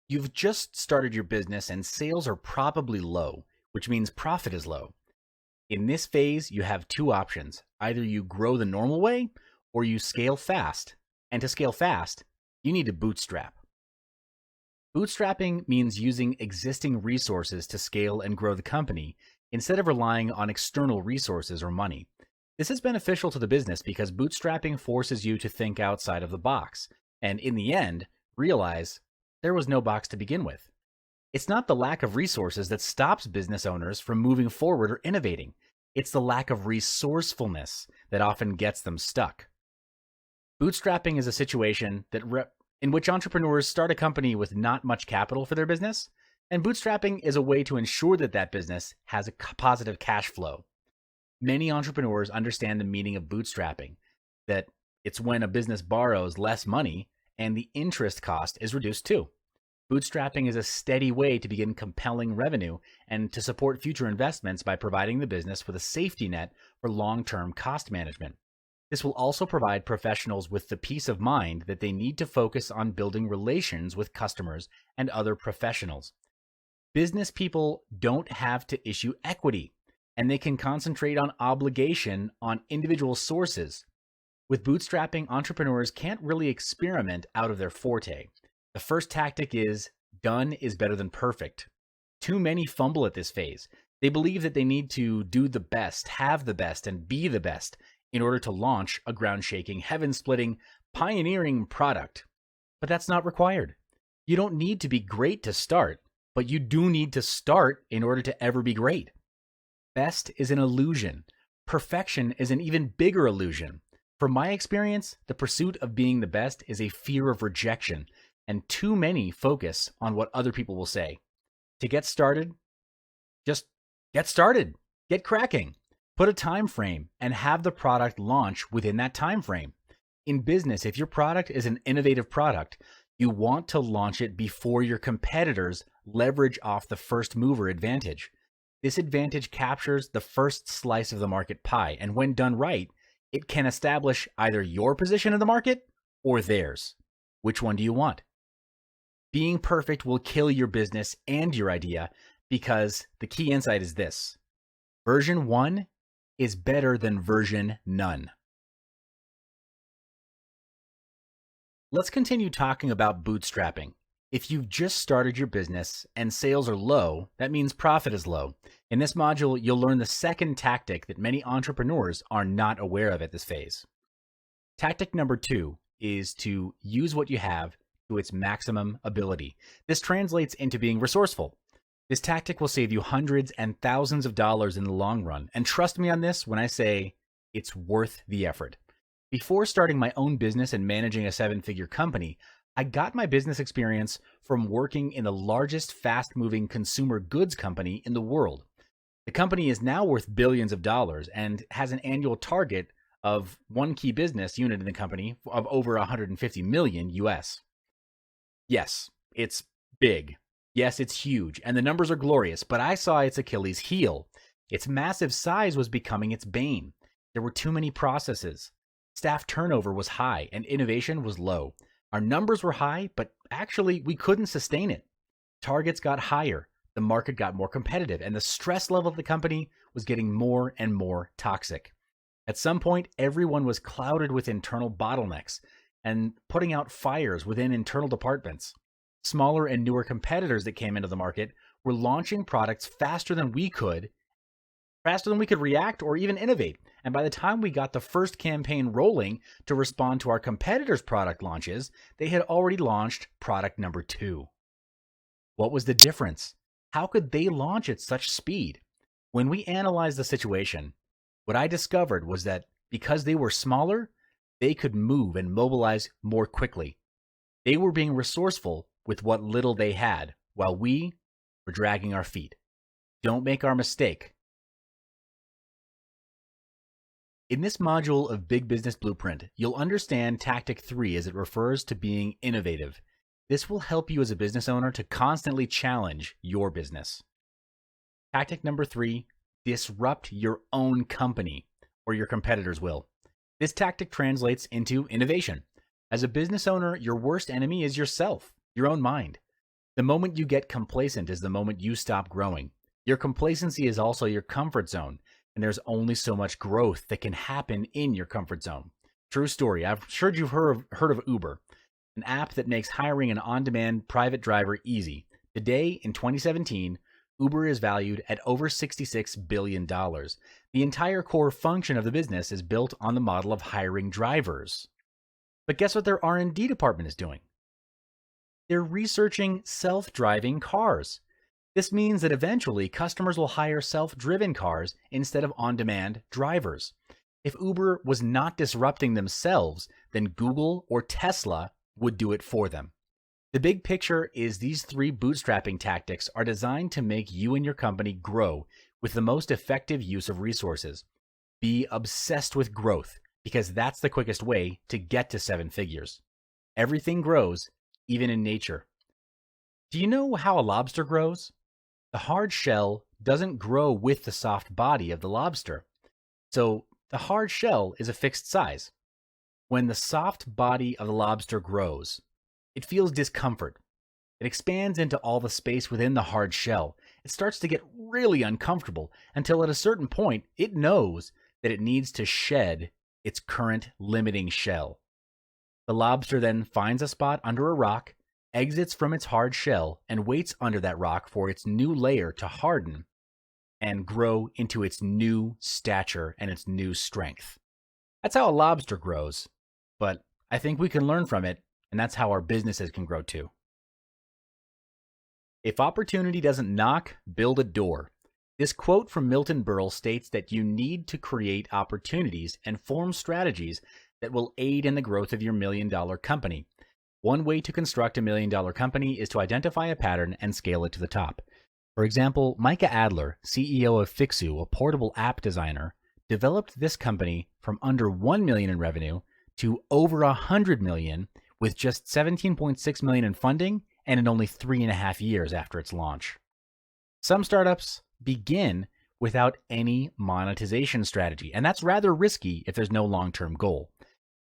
You've just started your business and sales are probably low, which means profit is low. In this phase, you have two options. Either you grow the normal way or you scale fast. And to scale fast, you need to bootstrap. Bootstrapping means using existing resources to scale and grow the company instead of relying on external resources or money. This is beneficial to the business because bootstrapping forces you to think outside of the box and, in the end, realize there was no box to begin with. It's not the lack of resources that stops business owners from moving forward or innovating. It's the lack of resourcefulness that often gets them stuck. Bootstrapping is a situation in which entrepreneurs start a company with not much capital for their business, and bootstrapping is a way to ensure that that business has a positive cash flow. Many entrepreneurs understand the meaning of bootstrapping, that it's when a business borrows less money and the interest cost is reduced too. Bootstrapping is a steady way to begin compelling revenue and to support future investments by providing the business with a safety net for long-term cost management. This will also provide professionals with the peace of mind that they need to focus on building relations with customers and other professionals. Business people don't have to issue equity, and they can concentrate on obligation on individual sources. With bootstrapping, entrepreneurs can't really experiment out of their forte. The first tactic is done is better than perfect. Too many fumble at this phase. They believe that they need to do the best, have the best, and be the best in order to launch a ground-shaking, heaven-splitting, pioneering product. But that's not required. You don't need to be great to start, but you do need to start in order to ever be great. Best is an illusion. Perfection is an even bigger illusion. From my experience, the pursuit of being the best is a fear of rejection, and too many focus on what other people will say. To get started, just get started. Get cracking. Put a time frame and have the product launch within that time frame. In business, if your product is an innovative product, you want to launch it before your competitors leverage off the first mover advantage. This advantage captures the first slice of the market pie, and when done right, it can establish either your position in the market or theirs. Which one do you want? Being perfect will kill your business and your idea because the key insight is this: version 1 is better than version none. Let's continue talking about bootstrapping. If you've just started your business and sales are low, that means profit is low. In this module, you'll learn the second tactic that many entrepreneurs are not aware of at this phase. Tactic number 2 is to use what you have to its maximum ability. This translates into being resourceful. This tactic will save you hundreds and thousands of dollars in the long run. And trust me on this when I say it's worth the effort. Before starting my own business and managing a 7-figure company, I got my business experience from working in the largest fast-moving consumer goods company in the world. The company is now worth billions of dollars and has an annual target of one key business unit in the company of over 150 million US. Yes, it's big. Yes, it's huge, and the numbers are glorious, but I saw its Achilles heel. Its massive size was becoming its bane. There were too many processes. Staff turnover was high, and innovation was low. Our numbers were high, but actually we couldn't sustain it. Targets got higher, the market got more competitive, and the stress level of the company was getting more and more toxic. At some point, everyone was clouded with internal bottlenecks and putting out fires within internal departments. Smaller and newer competitors that came into the market were launching products faster than we could react or even innovate. And by the time we got the first campaign rolling to respond to our competitors' product launches, they had already launched product number 2. What was the difference? How could they launch at such speed? When we analyzed the situation, what I discovered was that because they were smaller, they could move and mobilize more quickly. They were being resourceful with what little they had, while we were dragging our feet. Don't make our mistake. In this module of Big Business Blueprint, you'll understand Tactic 3 as it refers to being innovative. This will help you as a business owner to constantly challenge your business. Tactic number 3, disrupt your own company, or your competitors will. This tactic translates into innovation. As a business owner, your worst enemy is yourself, your own mind. The moment you get complacent is the moment you stop growing. Your complacency is also your comfort zone, and there's only so much growth that can happen in your comfort zone. True story. I've sure you've heard of Uber, an app that makes hiring an on-demand private driver easy. Today, in 2017, Uber is valued at over $66 billion. The entire core function of the business is built on the model of hiring drivers. But guess what their R&D department is doing? They're researching self-driving cars. This means that eventually customers will hire self-driven cars instead of on-demand drivers. If Uber was not disrupting themselves, then Google or Tesla would do it for them. The big picture is these three bootstrapping tactics are designed to make you and your company grow with the most effective use of resources. Be obsessed with growth because that's the quickest way to get to 7 figures. Everything grows, even in nature. Do you know how a lobster grows? The hard shell doesn't grow with the soft body of the lobster. So the hard shell is a fixed size. When the soft body of the lobster grows, it feels discomfort. It expands into all the space within the hard shell. It starts to get really uncomfortable until at a certain point, it knows that it needs to shed its current limiting shell. The lobster then finds a spot under a rock, exits from its hard shell, and waits under that rock for its new layer to harden and grow into its new stature and its new strength. That's how a lobster grows, but I think we can learn from it, and that's how our businesses can grow too. If opportunity doesn't knock, build a door. This quote from Milton Berle states that you need to create opportunities and form strategies that will aid in the growth of your million-dollar company. One way to construct a million-dollar company is to identify a pattern and scale it to the top. For example, Micah Adler, CEO of Fixu, a portable app designer, developed this company from under $1 million in revenue to over $100 million with just $17.6 million in funding and in only 3.5 years after its launch. Some startups begin without any monetization strategy, and that's rather risky if there's no long-term goal.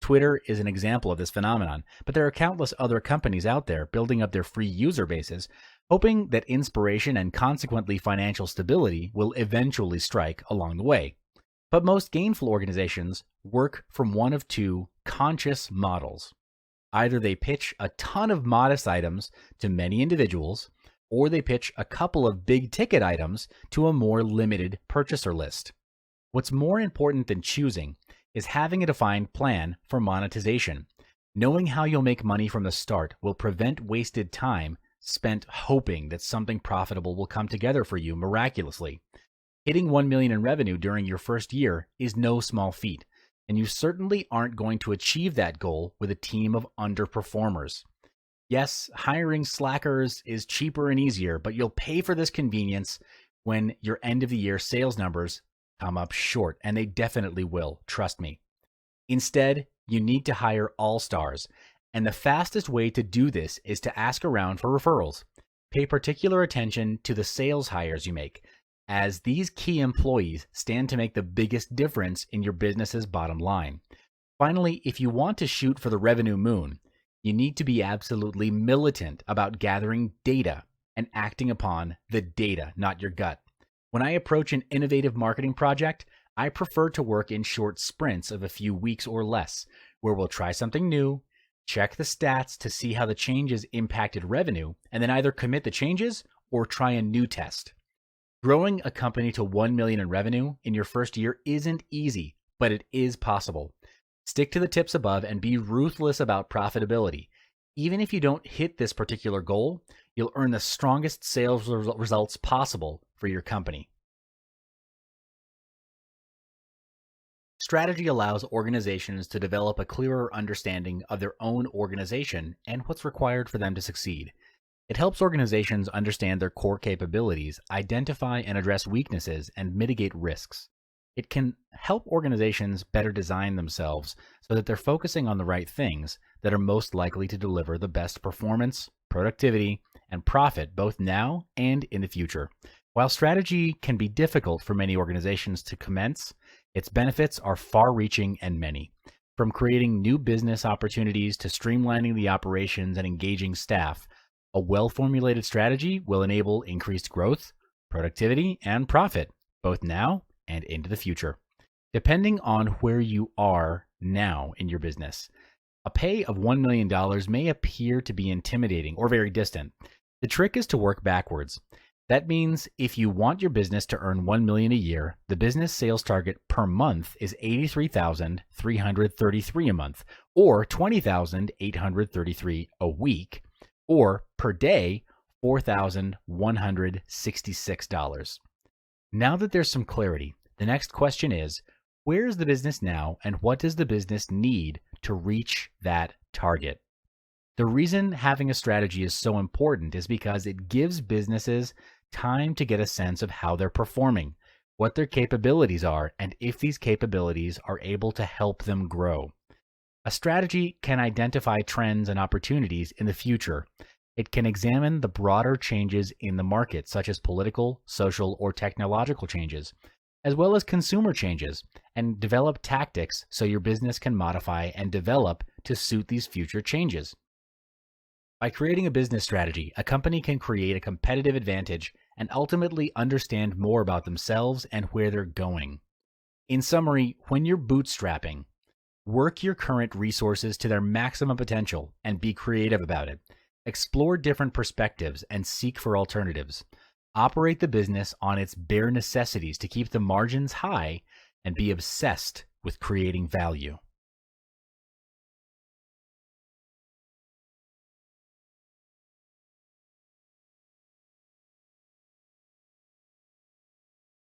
Twitter is an example of this phenomenon, but there are countless other companies out there building up their free user bases, hoping that inspiration and consequently financial stability will eventually strike along the way. But most gainful organizations work from one of two conscious models. Either they pitch a ton of modest items to many individuals, or they pitch a couple of big ticket items to a more limited purchaser list. What's more important than choosing is having a defined plan for monetization. Knowing how you'll make money from the start will prevent wasted time spent hoping that something profitable will come together for you miraculously. Hitting $1 million in revenue during your first year is no small feat, and you certainly aren't going to achieve that goal with a team of underperformers. Yes, hiring slackers is cheaper and easier, but you'll pay for this convenience when your end of the year sales numbers come up short, and they definitely will, trust me. Instead, you need to hire all-stars, and the fastest way to do this is to ask around for referrals. Pay particular attention to the sales hires you make, as these key employees stand to make the biggest difference in your business's bottom line. Finally, if you want to shoot for the revenue moon, you need to be absolutely militant about gathering data and acting upon the data, not your gut. When I approach an innovative marketing project, I prefer to work in short sprints of a few weeks or less, where we'll try something new, check the stats to see how the changes impacted revenue, and then either commit the changes or try a new test. Growing a company to $1 million in revenue in your first year isn't easy, but it is possible. Stick to the tips above and be ruthless about profitability. Even if you don't hit this particular goal, you'll earn the strongest sales results possible for your company. Strategy allows organizations to develop a clearer understanding of their own organization and what's required for them to succeed. It helps organizations understand their core capabilities, identify and address weaknesses, and mitigate risks. It can help organizations better design themselves so that they're focusing on the right things that are most likely to deliver the best performance, productivity, and profit both now and in the future. While strategy can be difficult for many organizations to commence, its benefits are far-reaching and many. From creating new business opportunities to streamlining the operations and engaging staff, A well-formulated strategy will enable increased growth, productivity, and profit, both now and into the future. Depending on where you are now in your business, a pay of $1 million may appear to be intimidating or very distant. The trick is to work backwards. That means if you want your business to earn $1 million a year, the business sales target per month is $83,333 a month, or $20,833 a week, or per day, $4,166. Now that there's some clarity, the next question is, where is the business now and what does the business need to reach that target? The reason having a strategy is so important is because it gives businesses time to get a sense of how they're performing, what their capabilities are, and if these capabilities are able to help them grow. A strategy can identify trends and opportunities in the future. It can examine the broader changes in the market, such as political, social, or technological changes, as well as consumer changes, and develop tactics so your business can modify and develop to suit these future changes. By creating a business strategy, a company can create a competitive advantage and ultimately understand more about themselves and where they're going. In summary, when you're bootstrapping, work your current resources to their maximum potential and be creative about it. Explore different perspectives and seek for alternatives. Operate the business on its bare necessities to keep the margins high and be obsessed with creating value.